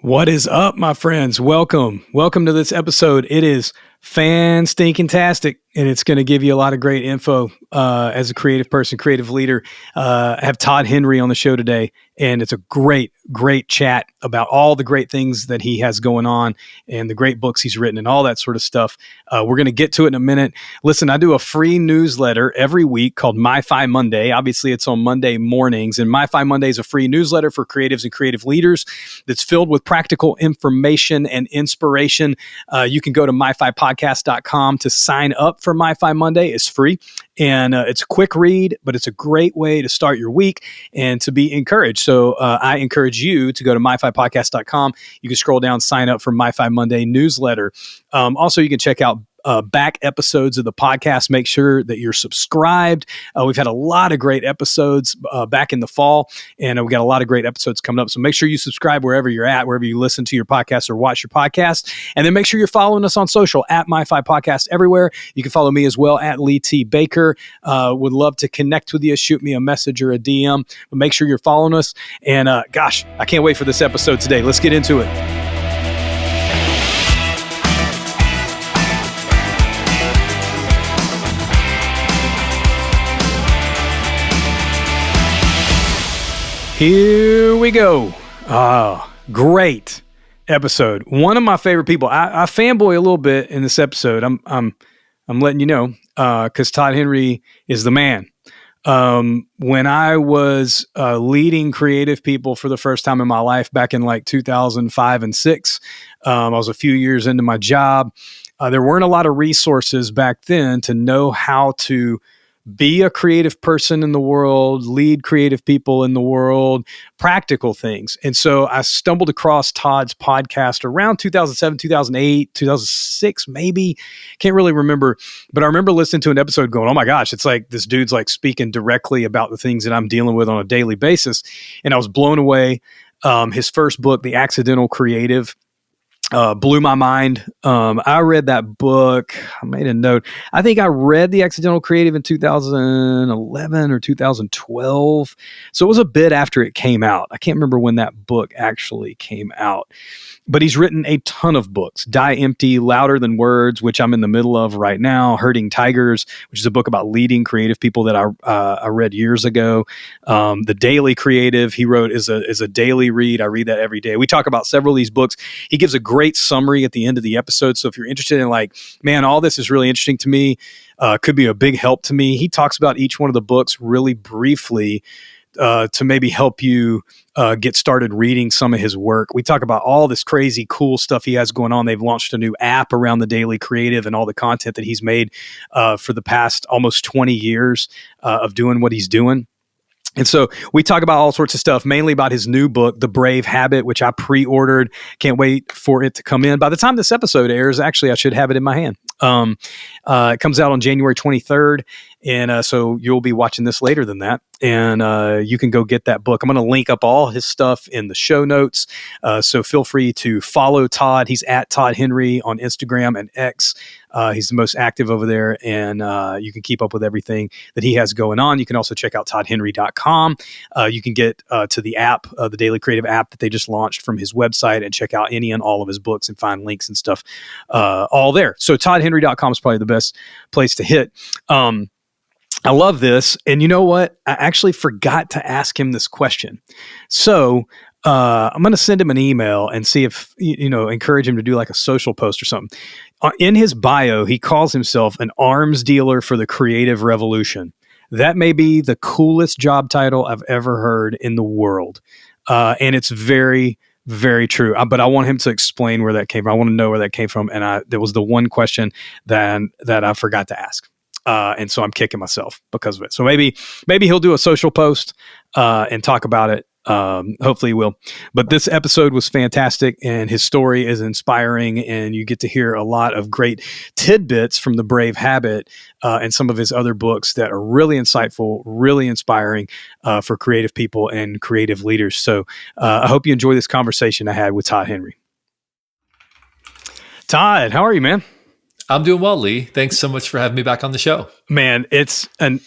What is up, my friends? Welcome to this episode. It is fan-stinking-tastic, and it's going to give you a lot of great info as a creative person, creative leader. I have Todd Henry on the show today, and it's a great chat about all the great things that he has going on and the great books he's written and all that sort of stuff. We're going to get to it in a minute. Listen, I do a free newsletter every week called MyFi Monday. Obviously, it's on Monday mornings, and MyFi Monday is a free newsletter for creatives and creative leaders that's filled with practical information and inspiration. You can go to MyFiPodcast.com to sign up for MyFi Monday. It's free, and it's a quick read, but it's a great way to start your week and to be encouraged. So I encourage you to go to MyFiPodcast.com. You can scroll down, sign up for MyFi Monday newsletter. Also, you can check out back episodes of the podcast. Make sure that you're subscribed. We've had a lot of great episodes back in the fall, and we've got a lot of great episodes coming up. So make sure you subscribe wherever you're at, wherever you listen to your podcast or watch your podcast. And then make sure you're following us on social at MyFi Podcast everywhere. You can follow me as well at Lee T. Baker. Would love to connect with you. Shoot me a message or a DM. But make sure you're following us. And gosh, I can't wait for this episode today. Let's get into it. Here we go. Great episode. One of my favorite people. I fanboy a little bit in this episode. I'm letting you know because Todd Henry is the man. When I was leading creative people for the first time in my life back in like 2005 and 6, I was a few years into my job. There weren't a lot of resources back then to know how to be a creative person in the world, lead creative people in the world, practical things. And so I stumbled across Todd's podcast around 2007, 2008, 2006, maybe. Can't really remember. But I remember listening to an episode going, oh my gosh, it's like this dude's like speaking directly about the things that I'm dealing with on a daily basis. And I was blown away. His first book, The Accidental Creative, blew my mind. I read that book. I made a note. I think I read The Accidental Creative in 2011 or 2012. So it was a bit after it came out. I can't remember when that book actually came out. But he's written a ton of books. Die Empty, Louder Than Words, which I'm in the middle of right now. Herding Tigers, which is a book about leading creative people that I read years ago. The Daily Creative, he wrote, is a daily read. I read that every day. We talk about several of these books. He gives a great summary at the end of the episode. So if you're interested in like, man, all this is really interesting to me, could be a big help to me. He talks about each one of the books really briefly to maybe help you get started reading some of his work. We talk about all this crazy cool stuff he has going on. They've launched a new app around the Daily Creative and all the content that he's made for the past almost 20 years of doing what he's doing. And so we talk about all sorts of stuff, mainly about his new book, The Brave Habit, which I pre-ordered. Can't wait for it to come in. By the time this episode airs, actually, I should have it in my hand. It comes out on January 23rd. And so you'll be watching this later than that. And you can go get that book. I'm going to link up all his stuff in the show notes. So feel free to follow Todd. He's at Todd Henry on Instagram and X. He's the most active over there. And you can keep up with everything that he has going on. You can also check out toddhenry.com. You can get to the app, the Daily Creative app that they just launched from his website, and check out any and all of his books and find links and stuff all there. So toddhenry.com is probably the best place to hit. I love this. And you know what? I actually forgot to ask him this question. So I'm going to send him an email and see if, encourage him to do like a social post or something. In his bio, he calls himself an arms dealer for the creative revolution. That may be the coolest job title I've ever heard in the world. And it's very, very true. But I want him to explain where that came from. I want to know where that came from. And there was the one question that I forgot to ask. And so I'm kicking myself because of it. So maybe he'll do a social post and talk about it. Hopefully he will. But this episode was fantastic, and his story is inspiring, and you get to hear a lot of great tidbits from The Brave Habit and some of his other books that are really insightful, really inspiring for creative people and creative leaders. So I hope you enjoy this conversation I had with Todd Henry. Todd, how are you, man? I'm doing well, Lee. Thanks so much for having me back on the show. Man, it's an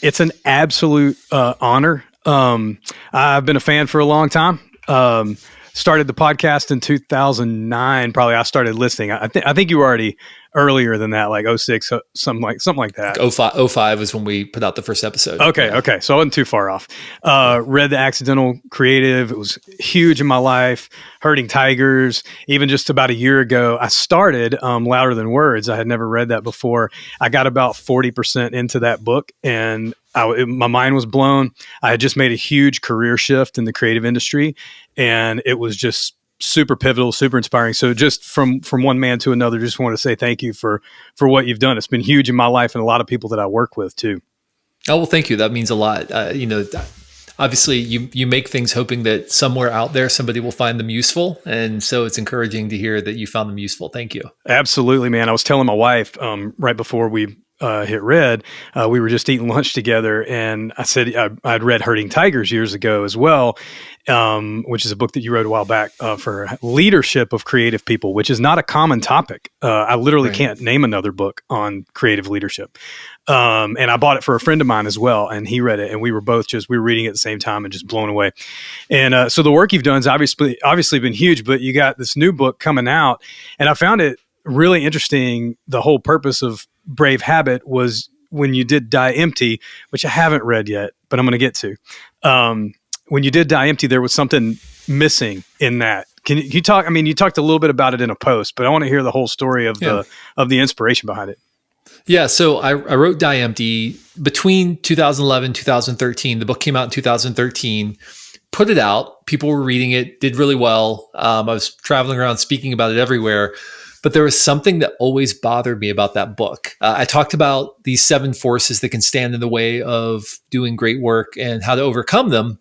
absolute honor. I've been a fan for a long time. started the podcast in 2009. Probably I started listening. I think you were already earlier than that, like '06, something like that. Like 05 was when we put out the first episode. Okay. So I wasn't too far off. Read The Accidental Creative. It was huge in my life. Herding Tigers. Even just about a year ago, I started Louder Than Words. I had never read that before. I got about 40% into that book, and my mind was blown. I had just made a huge career shift in the creative industry, and it was just super pivotal, super inspiring. So just from one man to another, just want to say thank you for what you've done. It's been huge in my life and a lot of people that I work with too. Oh, well, thank you. That means a lot. Obviously you make things hoping that somewhere out there, somebody will find them useful. And so it's encouraging to hear that you found them useful. Thank you. Absolutely, man. I was telling my wife right before we hit red, we were just eating lunch together, and I said I'd read Herding Tigers years ago as well, which is a book that you wrote a while back for leadership of creative people, which is not a common topic. I literally can't name another book on creative leadership. And I bought it for a friend of mine as well, and he read it, and we were reading it at the same time and just blown away. And so the work you've done is obviously been huge, but you got this new book coming out, and I found it really interesting. The whole purpose of Brave Habit was when you did Die Empty, which I haven't read yet, but I'm going to get to. When you did Die Empty, there was something missing in that. Can you talk? I mean, you talked a little bit about it in a post, but I want to hear the whole story of the inspiration behind it. Yeah, so I wrote Die Empty between 2011 2013. The book came out in 2013. Put it out. People were reading it. Did really well. I was traveling around speaking about it everywhere. But there was something that always bothered me about that book. I talked about these 7 forces that can stand in the way of doing great work and how to overcome them.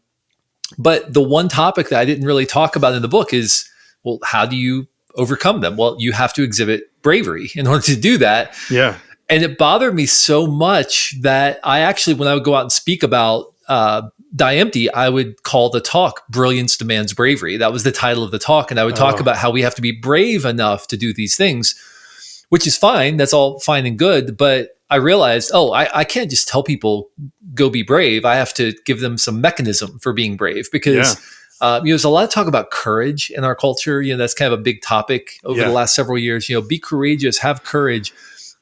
But the one topic that I didn't really talk about in the book is, well, how do you overcome them? Well, you have to exhibit bravery in order to do that. Yeah. And it bothered me so much that I actually, when I would go out and speak about Die Empty, I would call the talk Brilliance Demands Bravery. That was the title of the talk. And I would talk about how we have to be brave enough to do these things, which is fine. That's all fine and good. But I realized, I can't just tell people go be brave. I have to give them some mechanism for being brave because there's a lot of talk about courage in our culture. That's kind of a big topic over the last several years. Be courageous, have courage.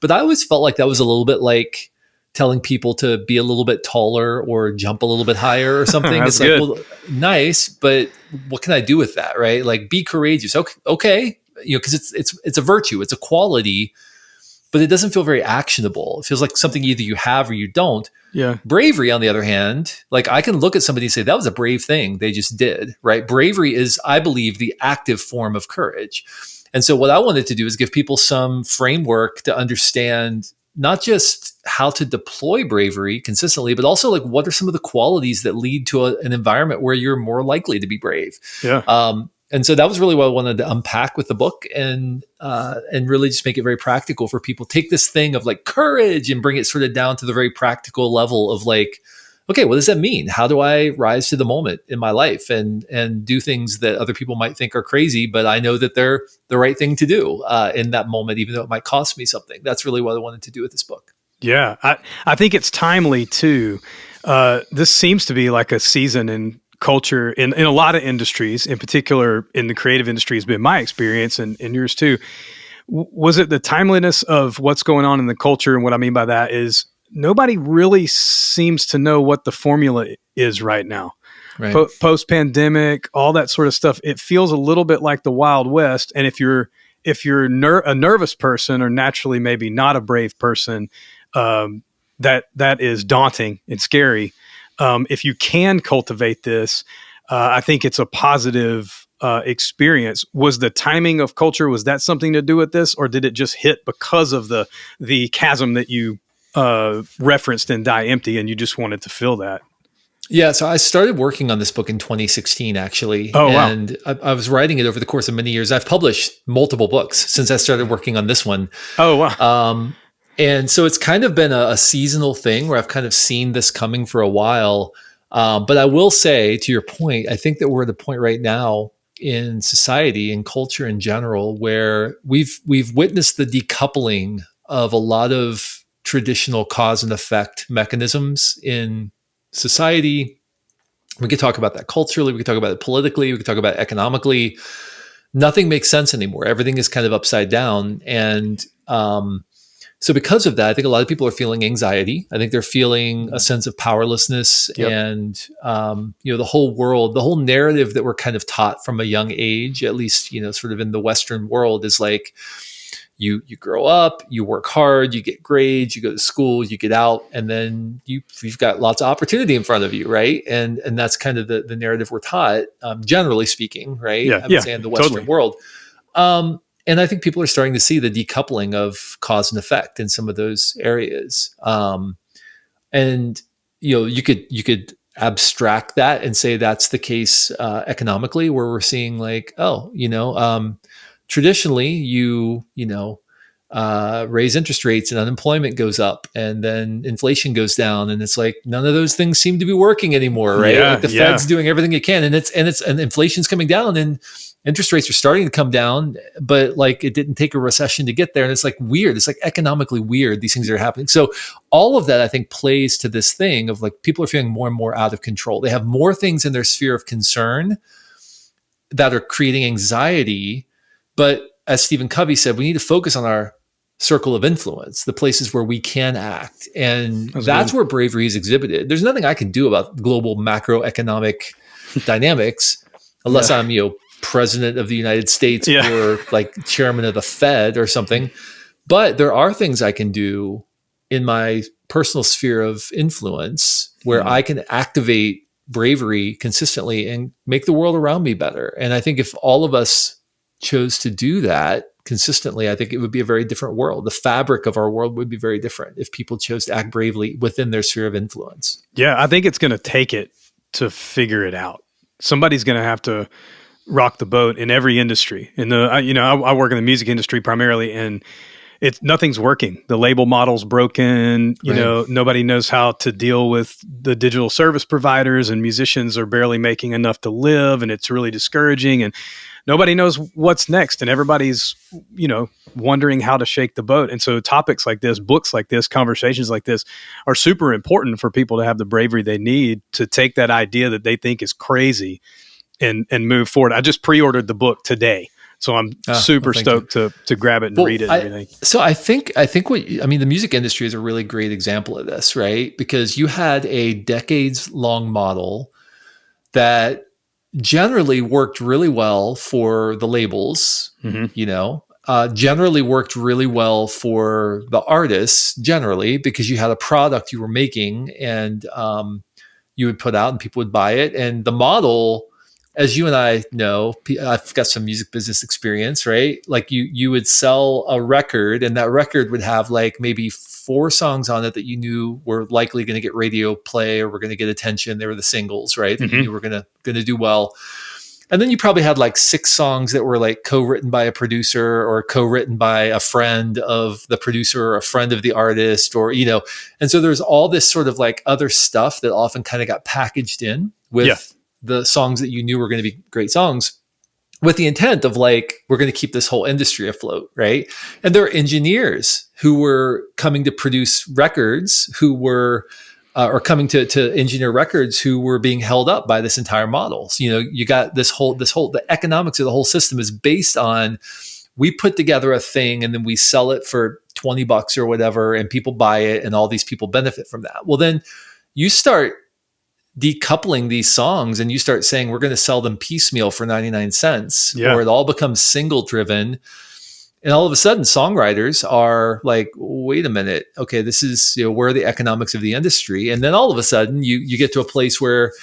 But I always felt like that was a little bit like telling people to be a little bit taller or jump a little bit higher or something. It's good. like, well, nice, but what can I do with that, right? Like, be courageous. Okay. Because it's a virtue, it's a quality, but it doesn't feel very actionable. It feels like something either you have or you don't. Yeah. Bravery, on the other hand, like I can look at somebody and say, that was a brave thing they just did, right? Bravery is, I believe, the active form of courage. And so what I wanted to do is give people some framework to understand not just how to deploy bravery consistently, but also like what are some of the qualities that lead to an environment where you're more likely to be brave. Yeah. And so that was really what I wanted to unpack with the book and really just make it very practical for people. Take this thing of like courage and bring it sort of down to the very practical level of like, okay, what does that mean? How do I rise to the moment in my life and do things that other people might think are crazy, but I know that they're the right thing to do in that moment, even though it might cost me something. That's really what I wanted to do with this book. Yeah, I think it's timely too. This seems to be like a season in culture in a lot of industries, in particular in the creative industry has been my experience and yours too. Was it the timeliness of what's going on in the culture? And what I mean by that is nobody really seems to know what the formula is right now. Right. Post-pandemic, all that sort of stuff. It feels a little bit like the Wild West. And if you're a nervous person or naturally maybe not a brave person, that is daunting and scary. If you can cultivate this, I think it's a positive experience. Was the timing of culture, was that something to do with this, or did it just hit because of the chasm that you referenced in Die Empty and you just wanted to fill that? Yeah, so I started working on this book in 2016, actually. Oh, wow. And I was writing it over the course of many years. I've published multiple books since I started working on this one. Oh, wow. And so it's kind of been a seasonal thing where I've kind of seen this coming for a while. But I will say, to your point, I think that we're at a point right now in society and culture in general where we've witnessed the decoupling of a lot of traditional cause and effect mechanisms in society, We could talk about that culturally. We could talk about it politically. We could talk about it economically. Nothing makes sense anymore. Everything is kind of upside down. And so because of that, I think a lot of people are feeling anxiety. I think they're feeling a sense of powerlessness. Yep. And, the whole world, the whole narrative that we're kind of taught from a young age, at least, sort of in the Western world, is like, you grow up, you work hard, you get grades, you go to school, you get out, and then you've got lots of opportunity in front of you, right? And that's kind of the narrative we're taught, generally speaking, right? Yeah, I would say in the Western world. And I think people are starting to see the decoupling of cause and effect in some of those areas. And you could abstract that and say that's the case economically, where we're seeing like, traditionally, you raise interest rates and unemployment goes up, and then inflation goes down, and it's like none of those things seem to be working anymore, right? Yeah, like the Fed's doing everything it can, and inflation's coming down, and interest rates are starting to come down, but like it didn't take a recession to get there, and it's like weird. It's like economically weird. These things are happening. So all of that, I think, plays to this thing of like people are feeling more and more out of control. They have more things in their sphere of concern that are creating anxiety. But as Stephen Covey said, we need to focus on our circle of influence, the places where we can act. And that's where bravery is exhibited. There's nothing I can do about global macroeconomic dynamics unless I'm, president of the United States or like chairman of the Fed or something. But there are things I can do in my personal sphere of influence where I can activate bravery consistently and make the world around me better. And I think if all of us chose to do that consistently, I think it would be a very different world. The fabric of our world would be very different if people chose to act bravely within their sphere of influence. Yeah, I think it's going to take it to figure it out. Somebody's going to have to rock the boat in every industry. I work in the music industry primarily, and nothing's working. The label model's broken. Nobody knows how to deal with the digital service providers, and musicians are barely making enough to live, and it's really discouraging, and nobody knows what's next, and everybody's, wondering how to shake the boat. And so topics like this, books like this, conversations like this are super important for people to have the bravery they need to take that idea that they think is crazy and move forward. I just pre-ordered the book today, so I'm super stoked to grab it and read it and everything. So I think the music industry is a really great example of this, right? Because you had a decades-long model that generally worked really well for the labels, generally worked really well for the artists, generally, because you had a product you were making and you would put out and people would buy it. And the model, as you and I know, I've got some music business experience, right? Like you would sell a record, and that record would have like maybe 4 songs on it that you knew were likely going to get radio play or were going to get attention. They were the singles, right? That you knew were going to do well. And then you probably had like 6 songs that were like co-written by a producer or co-written by a friend of the producer or a friend of the artist, or, and so there's all this sort of like other stuff that often kind of got packaged in with the songs that you knew were going to be great songs, with the intent of like, we're going to keep this whole industry afloat, right? And there are engineers who were coming to produce records who were, or coming to engineer records who were being held up by this entire model. So, you got the economics of the whole system is based on, we put together a thing and then we sell it for $20 or whatever, and people buy it and all these people benefit from that. Well, then you start decoupling these songs and you start saying we're going to sell them piecemeal for 99 cents, or it all becomes single driven. And all of a sudden songwriters are like, wait a minute. Okay, this is, where are the economics of the industry? And then all of a sudden you get to a place where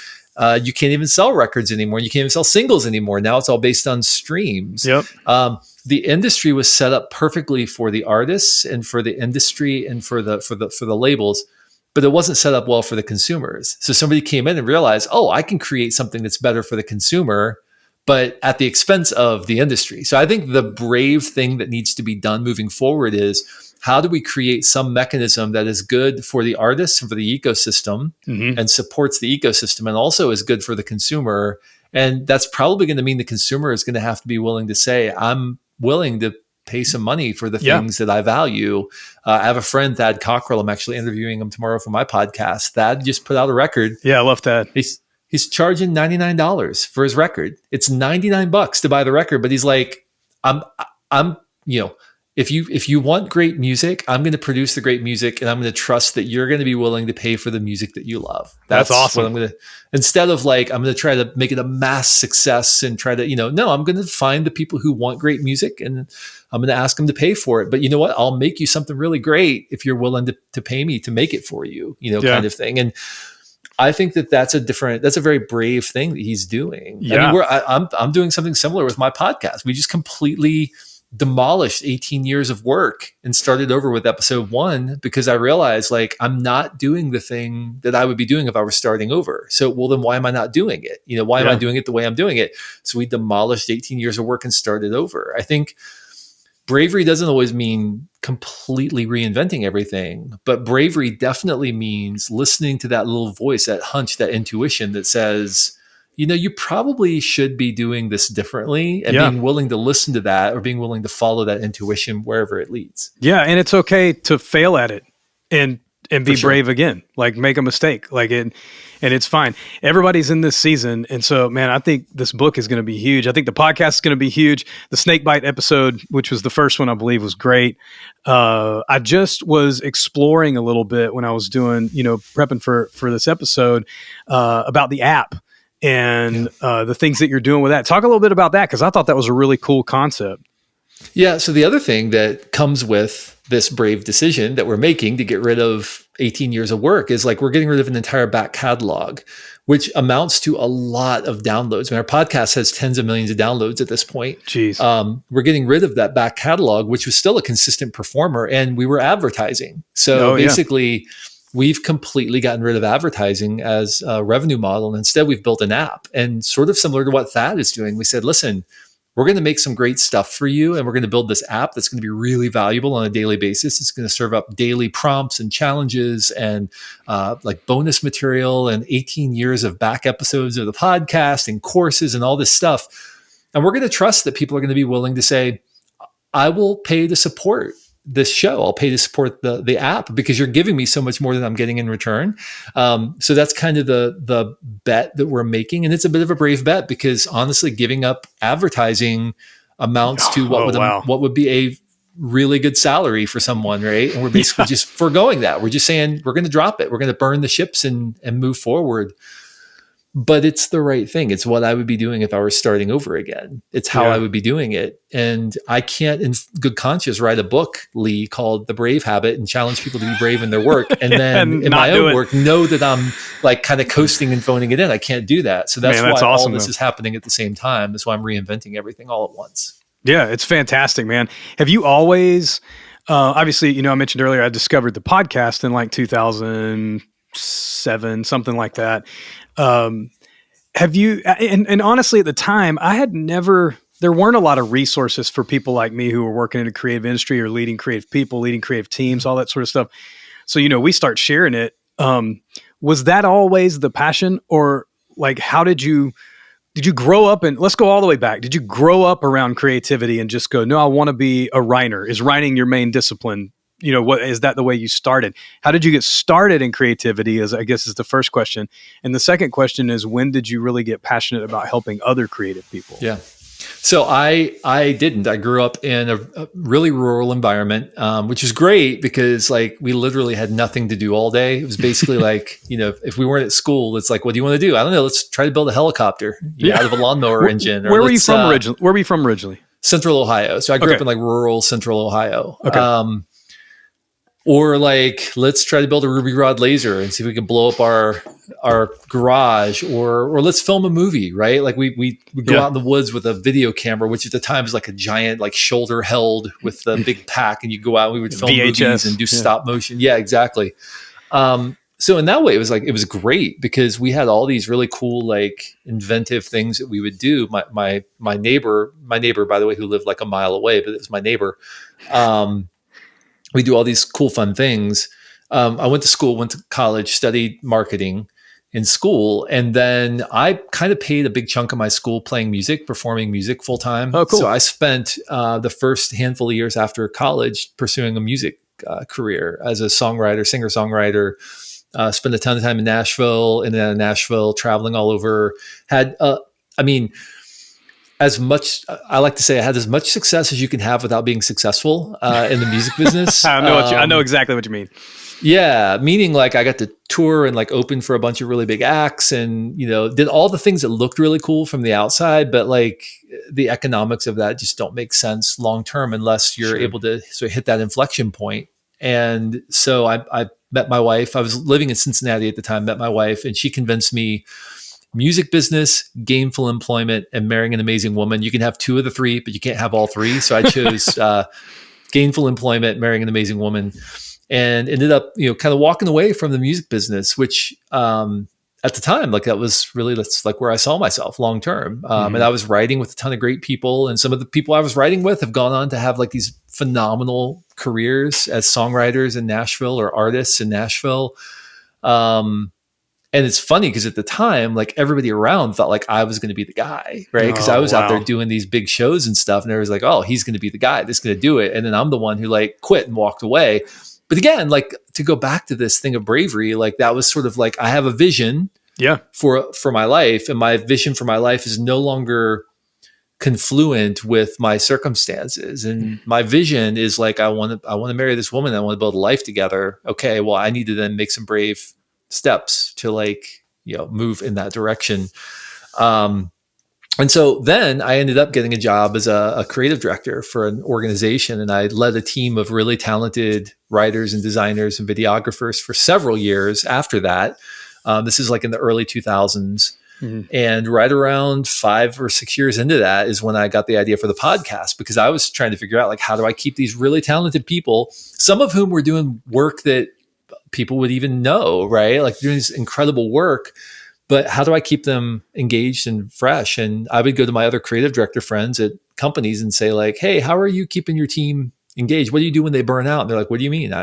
you can't even sell records anymore. You can't even sell singles anymore. Now it's all based on streams. The industry was set up perfectly for the artists and for the industry and for the labels, but it wasn't set up well for the consumers. So somebody came in and realized, I can create something that's better for the consumer, but at the expense of the industry. So I think the brave thing that needs to be done moving forward is, how do we create some mechanism that is good for the artists and for the ecosystem and supports the ecosystem, and also is good for the consumer? And that's probably going to mean the consumer is going to have to be willing to say, I'm willing to pay some money for the things that I value. I have a friend, Thad Cockrell. I'm actually interviewing him tomorrow for my podcast. Thad just put out a record. Yeah, I love that. He's charging $99 for his record. It's $99 to buy the record, but he's like, I'm, if you want great music, I'm going to produce the great music, and I'm going to trust that you're going to be willing to pay for the music that you love. That's awesome. What I'm going to, instead of like, I'm going to try to make it a mass success and try to, no, I'm going to find the people who want great music, and I'm going to ask them to pay for it. But you know what? I'll make you something really great if you're willing to pay me to make it for you, kind of thing. And I think that's a very brave thing that he's doing. Yeah. I mean, I'm doing something similar with my podcast. We just completely demolished 18 years of work and started over with episode 1 because I realized like I'm not doing the thing that I would be doing if I were starting over. So, well, then why am I not doing it? Why am I doing it the way I'm doing it? So we demolished 18 years of work and started over. I think bravery doesn't always mean completely reinventing everything, but bravery definitely means listening to that little voice, that hunch, that intuition that says, you probably should be doing this differently, and being willing to listen to that, or being willing to follow that intuition wherever it leads. Yeah. And it's okay to fail at it and be brave again, like make a mistake, and it's fine. Everybody's in this season. And so, man, I think this book is going to be huge. I think the podcast is going to be huge. The snakebite episode, which was the first one, I believe, was great. I just was exploring a little bit when I was doing, prepping for this episode, about the app and the things that you're doing with that. Talk a little bit about that, because I thought that was a really cool concept. Yeah. So the other thing that comes with this brave decision that we're making to get rid of 18 years of work is like we're getting rid of an entire back catalog, which amounts to a lot of downloads. I mean, our podcast has tens of millions of downloads at this point. Jeez. We're getting rid of that back catalog, which was still a consistent performer, and we were advertising. So basically, we've completely gotten rid of advertising as a revenue model, and instead we've built an app. And sort of similar to what Thad is doing, we said, listen, we're going to make some great stuff for you, and we're going to build this app that's going to be really valuable on a daily basis. It's going to serve up daily prompts and challenges and like bonus material and 18 years of back episodes of the podcast and courses and all this stuff. And we're going to trust that people are going to be willing to say, I will pay to support this show. I'll pay to support the app because you're giving me so much more than I'm getting in return. So that's kind of the bet that we're making. And it's a bit of a brave bet because honestly, giving up advertising amounts to what would be a really good salary for someone, right? And we're basically just foregoing that. We're just saying, we're going to drop it. We're going to burn the ships and move forward. But it's the right thing. It's what I would be doing if I were starting over again. It's how I would be doing it. And I can't, in good conscience, write a book, Lee, called The Brave Habit and challenge people to be brave in their work. And then in my own work, know that I'm like kind of coasting and phoning it in. I can't do that. So that's why awesome, all this is happening at the same time. That's why I'm reinventing everything all at once. Yeah, it's fantastic, man. Have you always, obviously, I mentioned earlier, I discovered the podcast in like 2007, something like that. Have you, and honestly, at the time, there weren't a lot of resources for people like me who were working in a creative industry or leading creative people, leading creative teams, all that sort of stuff. So, we start sharing it. Was that always the passion, or like, how did you grow up, and let's go all the way back. Did you grow up around creativity and just go, no, I want to be a writer? Is writing your main discipline? What is that the way you started? How did you get started in creativity, I guess is the first question. And the second question is, when did you really get passionate about helping other creative people? Yeah. So I didn't. I grew up in a really rural environment, which is great because like we literally had nothing to do all day. It was basically like, if we weren't at school, it's like, what do you want to do? I don't know. Let's try to build a helicopter out of a lawnmower engine. Where were you from originally? Where were you from originally? Central Ohio. So I grew up in like rural Central Ohio. Okay. Or like, let's try to build a Ruby Rod laser and see if we can blow up our garage, or let's film a movie, right? Like we go out in the woods with a video camera, which at the time was like a giant, like shoulder held with the big pack, and you go out and we would film VHS movies and do stop motion. Yeah, exactly. So in that way, it was great because we had all these really cool, like inventive things that we would do. My neighbor, by the way, who lived like a mile away, but it was my neighbor. We do all these cool, fun things. I went to college, studied marketing in school. And then I kind of paid a big chunk of my school playing music, performing music full time. Oh, cool. So I spent the first handful of years after college pursuing a music career as a songwriter, singer-songwriter, spent a ton of time in Nashville, and then out of Nashville, traveling all over. Had, I mean, as much, I like to say I had as much success as you can have without being successful in the music business. I know exactly what you mean. Yeah. Meaning like I got to tour and like open for a bunch of really big acts and, did all the things that looked really cool from the outside, but like the economics of that just don't make sense long-term unless you're able to sort of hit that inflection point. And so I met my wife. I was living in Cincinnati at the time, met my wife, and she convinced me music business, gainful employment, and marrying an amazing woman. You can have two of the three, but you can't have all three. So I chose gainful employment, marrying an amazing woman, and ended up, kind of walking away from the music business, which at the time, like that's like where I saw myself long term. And I was writing with a ton of great people, and some of the people I was writing with have gone on to have like these phenomenal careers as songwriters in Nashville or artists in Nashville. And it's funny because at the time, like everybody around thought like I was going to be the guy, right? Because I was out there doing these big shows and stuff, and everyone's like, "Oh, he's going to be the guy that's going to do it." And then I'm the one who like quit and walked away. But again, like to go back to this thing of bravery, like that was sort of like I have a vision, for my life, and my vision for my life is no longer confluent with my circumstances. And my vision is like I want to marry this woman. I want to build a life together. Okay, well, I need to then make some brave steps to like, move in that direction. And so then I ended up getting a job as a creative director for an organization. And I led a team of really talented writers and designers and videographers for several years after that. This is like in the early 2000s. And right around 5 or 6 years into that is when I got the idea for the podcast, because I was trying to figure out like, how do I keep these really talented people, some of whom were doing work that people would even know, right? Like doing this incredible work, but how do I keep them engaged and fresh? And I would go to my other creative director friends at companies and say like, "Hey, how are you keeping your team engaged? What do you do when they burn out?" And they're like, "What do you mean?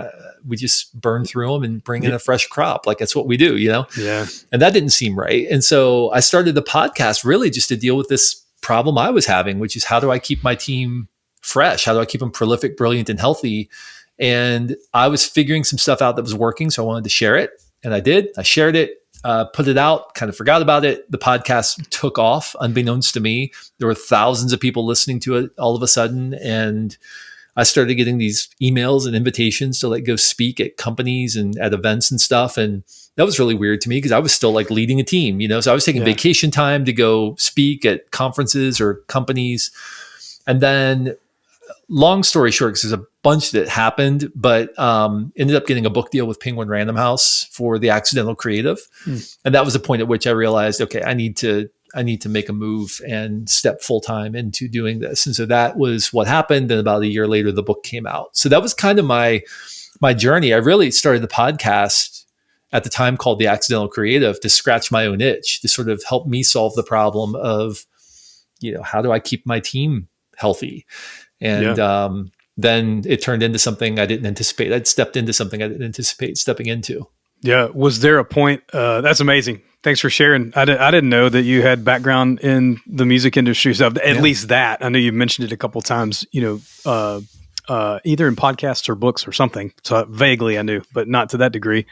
We just burn through them and bring in a fresh crop. Like that's what we do, Yeah. And that didn't seem right. And so I started the podcast really just to deal with this problem I was having, which is how do I keep my team fresh? How do I keep them prolific, brilliant, and healthy? And I was figuring some stuff out that was working. So I wanted to share it. And I did. I shared it, put it out, kind of forgot about it. The podcast took off unbeknownst to me. There were thousands of people listening to it all of a sudden. And I started getting these emails and invitations to like go speak at companies and at events and stuff. And that was really weird to me because I was still like leading a team, So I was taking vacation time to go speak at conferences or companies. And then long story short, because there's a bunch that happened, but ended up getting a book deal with Penguin Random House for The Accidental Creative. And that was the point at which I realized, okay, I need to make a move and step full-time into doing this. And so that was what happened. And about a year later, the book came out. So that was kind of my journey. I really started the podcast at the time called The Accidental Creative to scratch my own itch, to sort of help me solve the problem of, how do I keep my team healthy? And then it turned into something I didn't anticipate. I'd stepped into something I didn't anticipate stepping into. Yeah. Was there a point? That's amazing. Thanks for sharing. I didn't know that you had background in the music industry. So at least that. I know you mentioned it a couple of times, either in podcasts or books or something. So vaguely I knew, but not to that degree.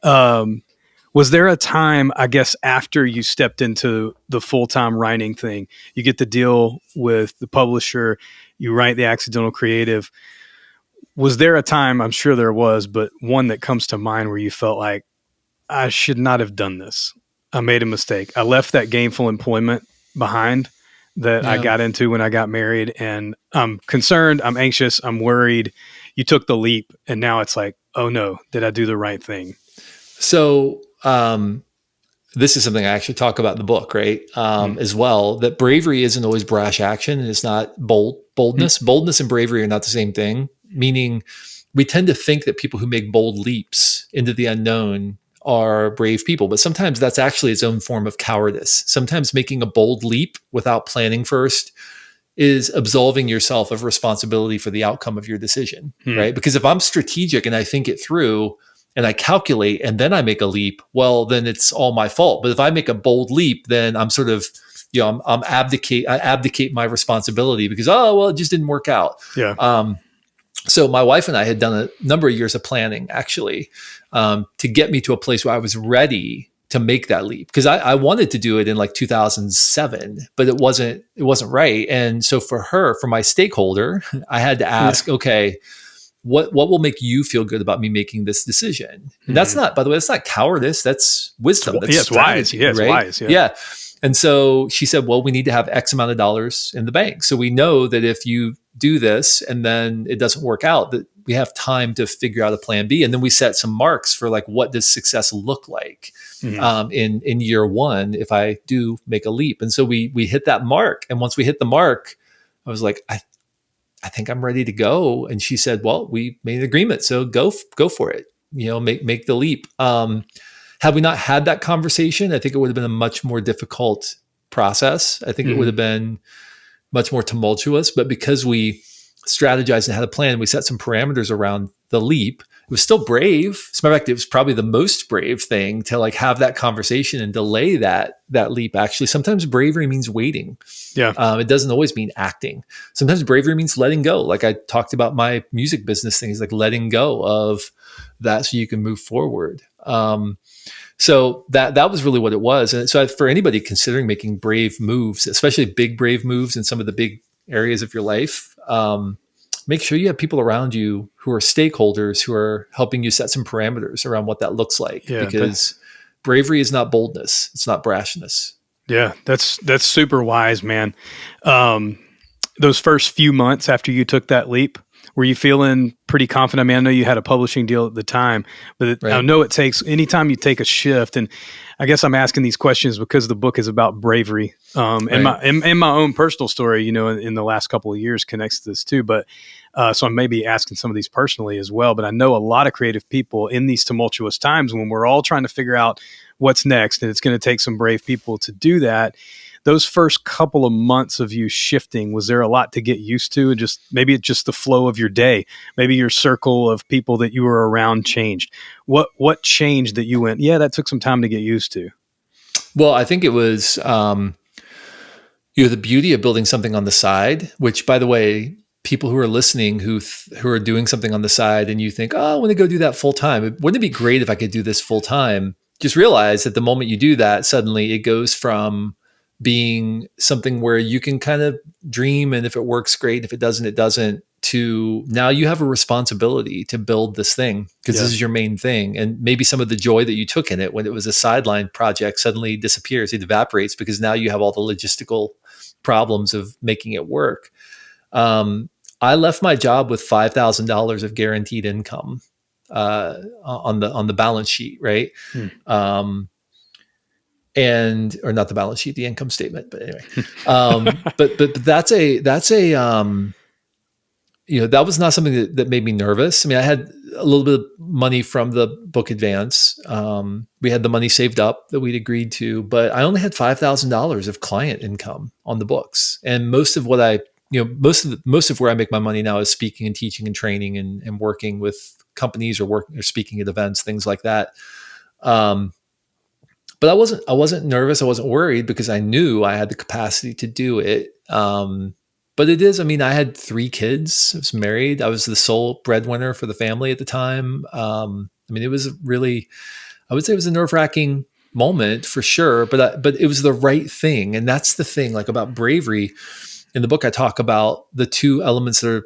Was there a time, I guess, after you stepped into the full-time writing thing, you get the deal with the publisher, you write The Accidental Creative. Was there a time, I'm sure there was, but one that comes to mind where you felt like, I should not have done this. I made a mistake. I left that gainful employment behind that I got into when I got married, and I'm concerned, I'm anxious, I'm worried. You took the leap, and now it's like, oh no, did I do the right thing? So this is something I actually talk about in the book, right? As well, that bravery isn't always brash action, and it's not boldness. Boldness and bravery are not the same thing, meaning we tend to think that people who make bold leaps into the unknown are brave people, but sometimes that's actually its own form of cowardice. Sometimes making a bold leap without planning first is absolving yourself of responsibility for the outcome of your decision, right? Because if I'm strategic and I think it through and I calculate and then I make a leap, well, then it's all my fault. But if I make a bold leap, then I'm sort of, I abdicate my responsibility because, oh, well, it just didn't work out. Yeah. So my wife and I had done a number of years of planning, actually, to get me to a place where I was ready to make that leap, because I wanted to do it in like 2007, but it wasn't right. And so for my stakeholder, I had to ask, okay, what will make you feel good about me making this decision? And that's not, by the way, that's not cowardice. That's wisdom. That's it's wise. Yeah, it's right? wise. Yeah. And so she said, well, we need to have X amount of dollars in the bank. So we know that if you do this and then it doesn't work out, that we have time to figure out a plan B. And then we set some marks for like, what does success look like in year one if I do make a leap? And so we hit that mark. And once we hit the mark, I was like, I think I'm ready to go. And she said, well, we made an agreement, so go for it. Make the leap. Had we not had that conversation, I think it would have been a much more difficult process. I think it would have been much more tumultuous, but because we strategized and had a plan, we set some parameters around the leap. It was still brave. As a matter of fact, it was probably the most brave thing to like have that conversation and delay that leap. Actually, sometimes bravery means waiting. Yeah. It doesn't always mean acting. Sometimes bravery means letting go. Like I talked about my music business things, like letting go of that so you can move forward. So that was really what it was. And so for anybody considering making brave moves, especially big brave moves in some of the big areas of your life, make sure you have people around you who are stakeholders who are helping you set some parameters around what that looks like. Yeah, because bravery is not boldness. It's not brashness. Yeah, that's super wise, man. Those first few months after you took that leap, were you feeling pretty confident? I mean, I know you had a publishing deal at the time, but right. I know it takes, anytime you take a shift, and I guess I'm asking these questions because the book is about bravery. Right. And my own personal story, in the last couple of years connects to this too. But so I'm maybe asking some of these personally as well. But I know a lot of creative people in these tumultuous times when we're all trying to figure out what's next, and it's going to take some brave people to do that. Those first couple of months of you shifting, was there a lot to get used to? And maybe it's just the flow of your day. Maybe your circle of people that you were around changed. What changed that you went, yeah, that took some time to get used to? Well, I think it was, the beauty of building something on the side, which, by the way, people who are listening who are doing something on the side and you think, oh, I want to go do that full time. Wouldn't it be great if I could do this full time? Just realize that the moment you do that, suddenly it goes from being something where you can kind of dream, and if it works, great. If it doesn't, it doesn't, to now you have a responsibility to build this thing because this is your main thing. And maybe some of the joy that you took in it when it was a sideline project suddenly disappears. It evaporates because now you have all the logistical problems of making it work. I left my job with $5,000 of guaranteed income on the balance sheet, right? Or not the balance sheet, the income statement, but anyway, but that was not something that made me nervous. I mean, I had a little bit of money from the book advance. We had the money saved up that we'd agreed to, but I only had $5,000 of client income on the books. And most of what most of where I make my money now is speaking and teaching and training and working with companies or speaking at events, things like that. But I wasn't nervous. I wasn't worried because I knew I had the capacity to do it. But it is, I mean, I had 3 kids. I was married. I was the sole breadwinner for the family at the time. I mean, it was really, I would say it was a nerve-wracking moment for sure, but it was the right thing. And that's the thing, like about bravery. In the book, I talk about the 2 elements that are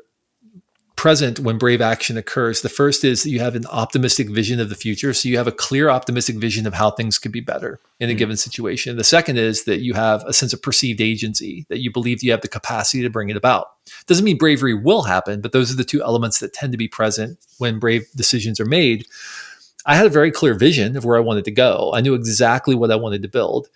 present when brave action occurs. The first is that you have an optimistic vision of the future. So you have a clear optimistic vision of how things could be better in a given situation. The second is that you have a sense of perceived agency, that you believe you have the capacity to bring it about. Doesn't mean bravery will happen, but those are the 2 elements that tend to be present when brave decisions are made. I had a very clear vision of where I wanted to go. I knew exactly what I wanted to build,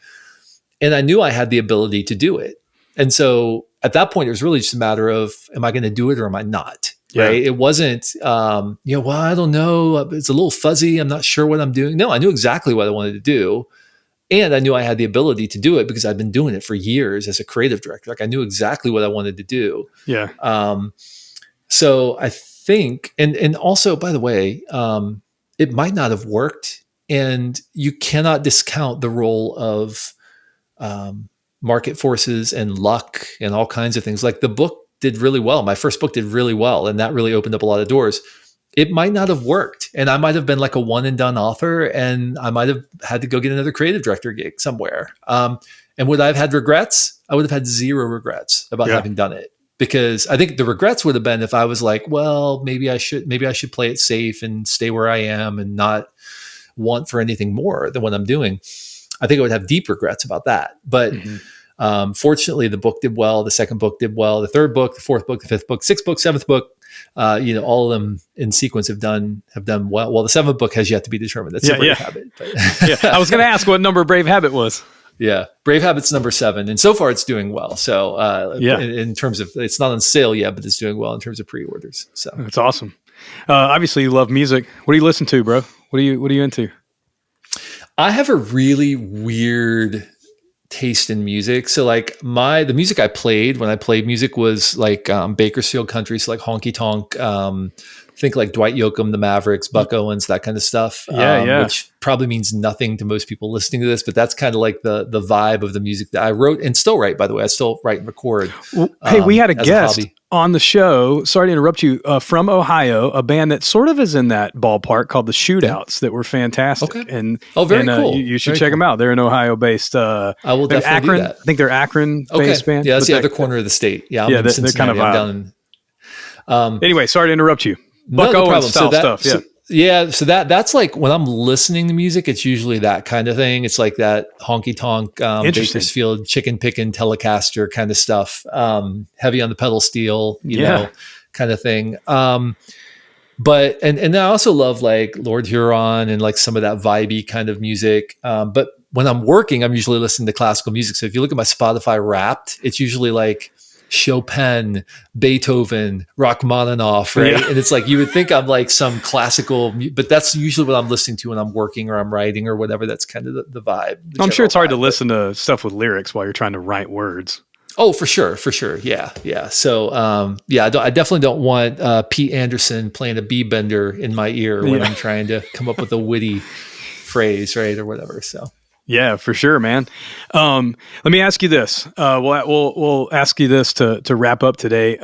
and I knew I had the ability to do it. And so at that point, it was really just a matter of, am I going to do it or am I not? Yeah. Right. It wasn't, well, I don't know. It's a little fuzzy. I'm not sure what I'm doing. No, I knew exactly what I wanted to do. And I knew I had the ability to do it because I've been doing it for years as a creative director. Like I knew exactly what I wanted to do. Yeah. So I think, and also, by the way, it might not have worked, and you cannot discount the role of market forces and luck and all kinds of things. Like the book did really well. My first book did really well, and that really opened up a lot of doors. It might not have worked, and I might have been like a one and done author, and I might have had to go get another creative director gig somewhere. And would I have had regrets? I would have had zero regrets about having done it, because I think the regrets would have been if I was like, well, maybe I should play it safe and stay where I am and not want for anything more than what I'm doing. I think I would have deep regrets about that. But fortunately, the book did well. The second book did well. The third book, the fourth book, the fifth book, sixth book, seventh book, all of them in sequence have done well. Well, the seventh book has yet to be determined. That's a Brave Habit. But I was going to ask what number Brave Habit was. Yeah, Brave Habit's number 7, and so far it's doing well. So in terms of, it's not on sale yet, but it's doing well in terms of pre-orders. So that's awesome. Obviously, you love music. What do you listen to, bro? What are you into? I have a really weird taste in music. So like the music I played when I played music was like Bakersfield country, so like honky tonk. Think like Dwight Yoakam, the Mavericks, Buck Owens, that kind of stuff. Which probably means nothing to most people listening to this, but that's kind of like the vibe of the music that I wrote and still write, by the way. I still write and record. Well, hey, we had a guest on the show, sorry to interrupt you, from Ohio, a band that sort of is in that ballpark called the Shootouts that were fantastic. Okay. And very cool. You should check them out. They're an Ohio-based. I will definitely do that. I think they're Akron-based band. Yeah, that's the other corner of the state. Yeah, I'm in Cincinnati. They're kind of anyway, sorry to interrupt you. Buck Owens style stuff. So that's like when I'm listening to music, it's usually that kind of thing. It's like that honky tonk, Bakersfield chicken picking Telecaster kind of stuff. Heavy on the pedal steel, you know, kind of thing. But and I also love like Lord Huron and like some of that vibey kind of music. But when I'm working, I'm usually listening to classical music. So if you look at my Spotify Wrapped, it's usually like Chopin, Beethoven, Rachmaninoff, right? Yeah. And it's like, you would think I'm like some classical, but that's usually what I'm listening to when I'm working or I'm writing or whatever. That's kind of the vibe. I'm sure it's hard to listen to stuff with lyrics while you're trying to write words. Oh, for sure. Yeah. So, I definitely don't want Pete Anderson playing a B-bender in my ear when I'm trying to come up with a witty phrase, right? Or whatever. So. Yeah, for sure, man. Let me ask you this. We'll ask you this to wrap up today.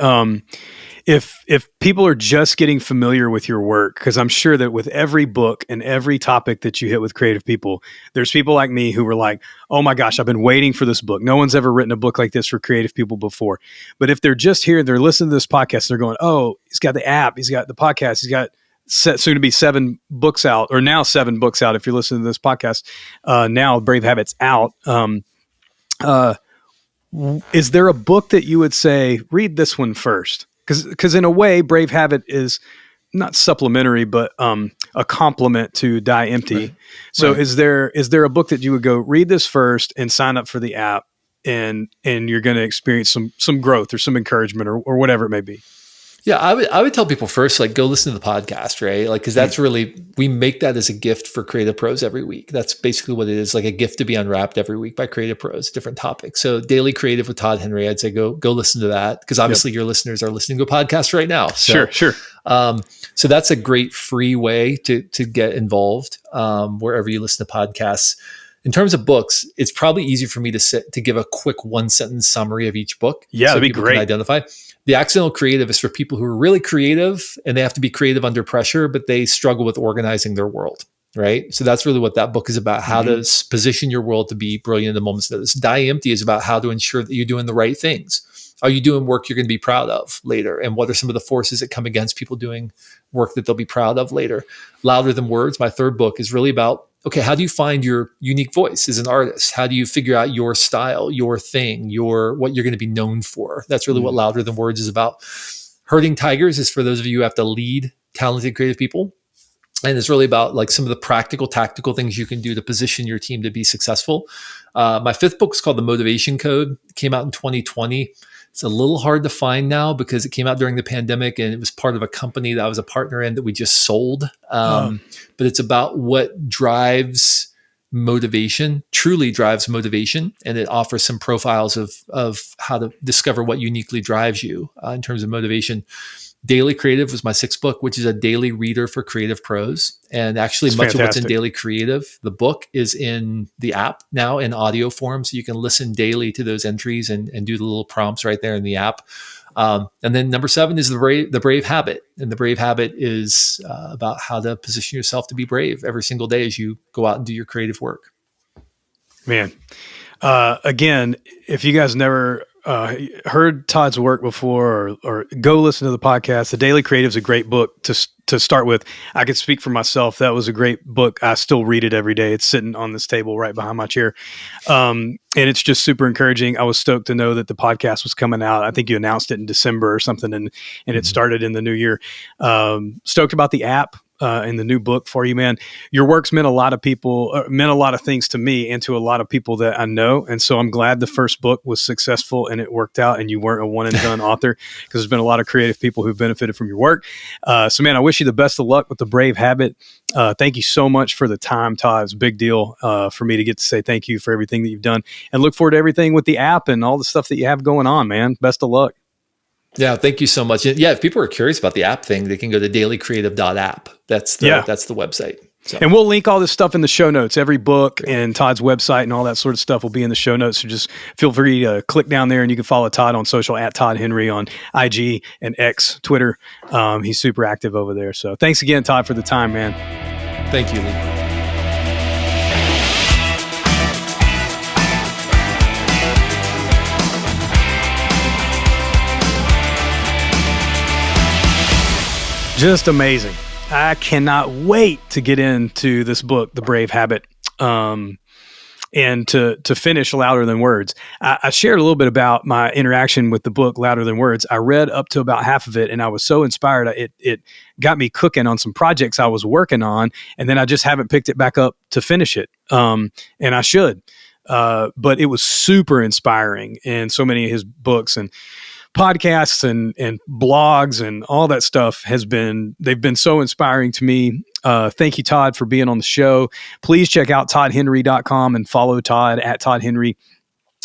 If people are just getting familiar with your work, because I'm sure that with every book and every topic that you hit with creative people, there's people like me who were like, oh my gosh, I've been waiting for this book. No one's ever written a book like this for creative people before. But if they're just here, they're listening to this podcast, they're going, oh, he's got the app, he's got the podcast, he's got soon to be 7 books out, or now 7 books out. If you're listening to this podcast, now Brave Habits out. Is there a book that you would say, read this one first? Because in a way, Brave Habit is not supplementary, but a complement to Die Empty. Right. So is there a book that you would go, read this first and sign up for the app, and you're going to experience some growth or some encouragement or whatever it may be? Yeah, I would tell people first, like, go listen to the podcast, right? Like, because that's really, we make that as a gift for creative pros every week. That's basically what it is, like a gift to be unwrapped every week by creative pros, different topics. So Daily Creative with Todd Henry, I'd say go listen to that, because obviously your listeners are listening to a podcast right now. So, Sure. So that's a great free way to get involved wherever you listen to podcasts. In terms of books, it's probably easy for me to give a quick 1-sentence summary of each book. Yeah, so that'd be great. Can identify. The Accidental Creative is for people who are really creative and they have to be creative under pressure, but they struggle with organizing their world, right? So that's really what that book is about, how to position your world to be brilliant in the moments of this. Die Empty is about how to ensure that you're doing the right things. Are you doing work you're going to be proud of later? And what are some of the forces that come against people doing work that they'll be proud of later? Louder Than Words, my third book, is really about, okay, how do you find your unique voice as an artist? How do you figure out your style, your thing, what you're going to be known for? That's really what Louder Than Words is about. Herding Tigers is for those of you who have to lead talented creative people. And it's really about like some of the practical, tactical things you can do to position your team to be successful. My fifth book is called The Motivation Code. It came out in 2020. It's a little hard to find now because it came out during the pandemic and it was part of a company that I was a partner in that we just sold. But it's about what drives motivation, truly drives motivation. And it offers some profiles of how to discover what uniquely drives you in terms of motivation. Daily Creative was my sixth book, which is a daily reader for creative pros. And actually That's much fantastic. of what's in Daily Creative, the book is in the app now in audio form. So you can listen daily to those entries and do the little prompts right there in the app. And then number 7 is the brave habit. And the brave habit is about how to position yourself to be brave every single day as you go out and do your creative work. Man, again, if you guys never heard Todd's work before, or go listen to the podcast, The Daily Creative is a great book to start with. I could speak for myself. That was a great book. I still read it every day. It's sitting on this table right behind my chair. And it's just super encouraging. I was stoked to know that the podcast was coming out. I think you announced it in December or something, and it started in the new year. Stoked about the app. In the new book for you, man. Your work's meant a lot of things to me and to a lot of people that I know. And so I'm glad the first book was successful and it worked out and you weren't a one and done author, because there's been a lot of creative people who've benefited from your work. So man, I wish you the best of luck with the Brave Habit. Thank you so much for the time, Todd. It's a big deal for me to get to say thank you for everything that you've done, and look forward to everything with the app and all the stuff that you have going on, man. Best of luck. Yeah, thank you so much. Yeah, if people are curious about the app thing, they can go to dailycreative.app. That's the website. So. And we'll link all this stuff in the show notes. Every book and Todd's website and all that sort of stuff will be in the show notes. So just feel free to click down there, and you can follow Todd on social at Todd Henry on IG and X, Twitter. He's super active over there. So thanks again, Todd, for the time, man. Thank you, Lee. Just amazing. I cannot wait to get into this book, The Brave Habit, and to finish Louder Than Words. I shared a little bit about my interaction with the book, Louder Than Words. I read up to about half of it, and I was so inspired. It got me cooking on some projects I was working on, and then I just haven't picked it back up to finish it, and I should. But it was super inspiring, and so many of his books and podcasts and blogs and all that stuff they've been so inspiring to me. Thank you, Todd, for being on the show. Please check out toddhenry.com and follow Todd at Todd Henry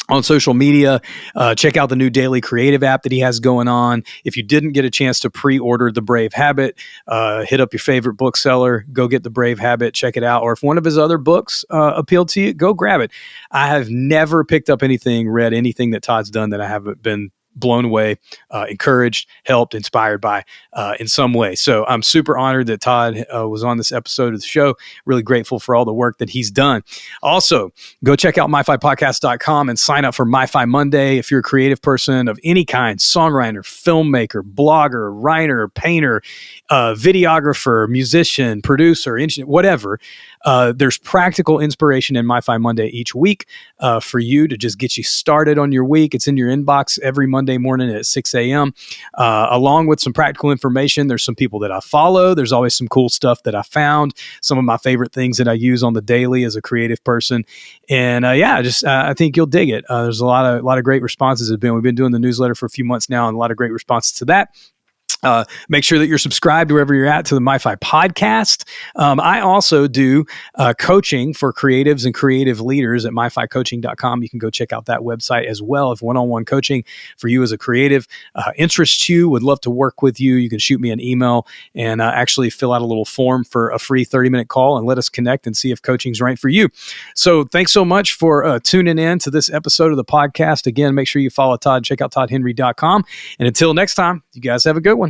on social media. Check out the new Daily Creative app that he has going on. If you didn't get a chance to pre-order The Brave Habit, hit up your favorite bookseller, go get The Brave Habit, check it out. Or if one of his other books appealed to you, go grab it. I have never picked up read anything that Todd's done that I haven't been blown away, encouraged, helped, inspired by in some way. So I'm super honored that Todd was on this episode of the show. Really grateful for all the work that he's done. Also, go check out MyFiPodcast.com and sign up for MyFi Monday. If you're a creative person of any kind, songwriter, filmmaker, blogger, writer, painter, videographer, musician, producer, engineer, whatever, there's practical inspiration in MyFi Monday each week for you to just get you started on your week. It's in your inbox every Monday morning at 6 a.m. Along with some practical information. There's some people that I follow. There's always some cool stuff that I found. Some of my favorite things that I use on the daily as a creative person. And I think you'll dig it. There's a lot of great responses. We've been doing the newsletter for a few months now, and a lot of great responses to that. Make sure that you're subscribed wherever you're at to the MyFi Podcast. I also do coaching for creatives and creative leaders at MyFiCoaching.com. You can go check out that website as well. If one-on-one coaching for you as a creative interests you, would love to work with you, you can shoot me an email and actually fill out a little form for a free 30-minute call and let us connect and see if coaching's right for you. So thanks so much for tuning in to this episode of the podcast. Again, make sure you follow Todd. Check out toddhenry.com. And until next time, you guys have a good one.